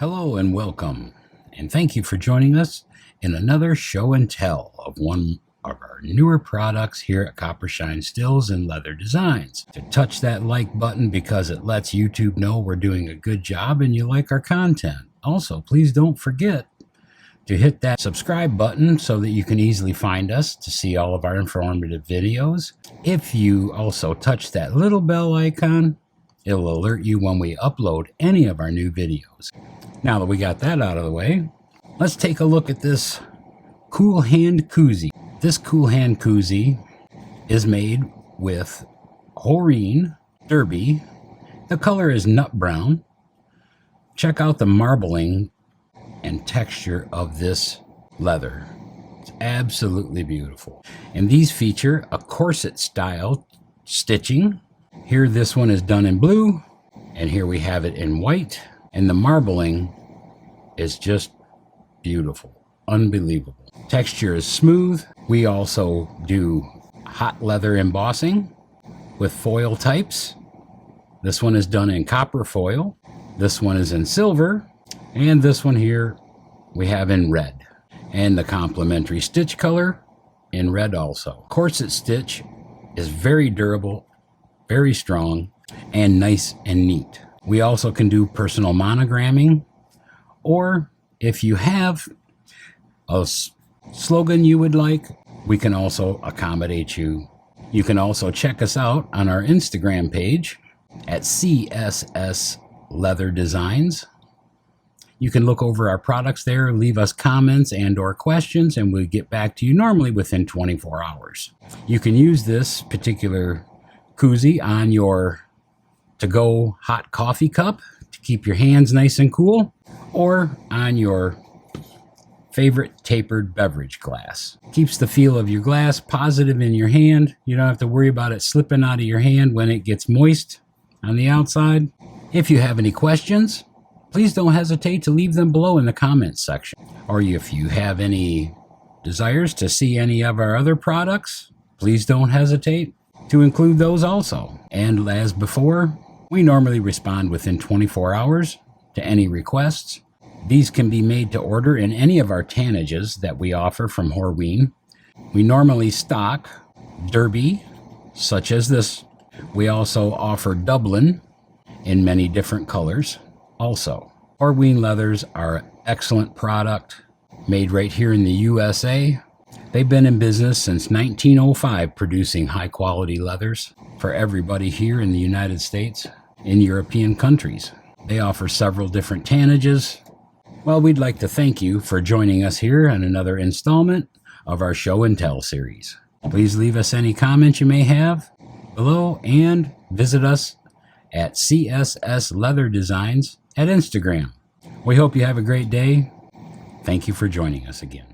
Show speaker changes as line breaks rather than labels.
Hello and welcome, and thank you for joining us in another show and tell of one of our newer products here at Copper Shine Stills and Leather Designs. To touch that like button because it lets YouTube know we're doing a good job and you like our content. Also, please don't forget to hit that subscribe button so that you can easily find us to see all of our informative videos. If you also touch that little bell icon, it'll alert you when we upload any of our new videos. Now that we got that out of the way, let's take a look at this Kool Hand Kozie. This Kool Hand Kozie is made with Horeen Derby. The color is nut brown. Check out the marbling and texture of this leather. It's absolutely beautiful. And these feature a corset style stitching. Here this one is done in blue, and here we have it in white. And the marbling is just beautiful, unbelievable. Texture is smooth. We also do hot leather embossing with foil types. This one is done in copper foil. This one is in silver. And this one here we have in red. And the complementary stitch color in red also. Corset stitch is very durable, very strong, and nice and neat. We also can do personal monogramming, or if you have a slogan you would like, we can also accommodate you. You can also check us out on our Instagram page at CSS Leather Designs. You can look over our products there, leave us comments and or questions, and we'll get back to you normally within 24 hours. You can use this particular koozie on your to-go hot coffee cup to keep your hands nice and cool, or on your favorite tapered beverage glass. Keeps the feel of your glass positive in your hand. You don't have to worry about it slipping out of your hand when it gets moist on the outside. If you have any questions, please don't hesitate to leave them below in the comments section. Or if you have any desires to see any of our other products, please don't hesitate to include those also. And as before, we normally respond within 24 hours to any requests. These can be made to order in any of our tannages that we offer from Horeen. We normally stock Derby, such as this. We also offer Dublin in many different colors. Also, Horeen leathers are an excellent product made right here in the USA. They've been in business since 1905 producing high quality leathers for everybody here in the United States, in European countries. They offer several different tannages. Well, we'd like to thank you for joining us here on another installment of our show and tell series. Please leave us any comments you may have below and visit us at CSS Leather Designs at Instagram. We hope you have a great day. Thank you for joining us again.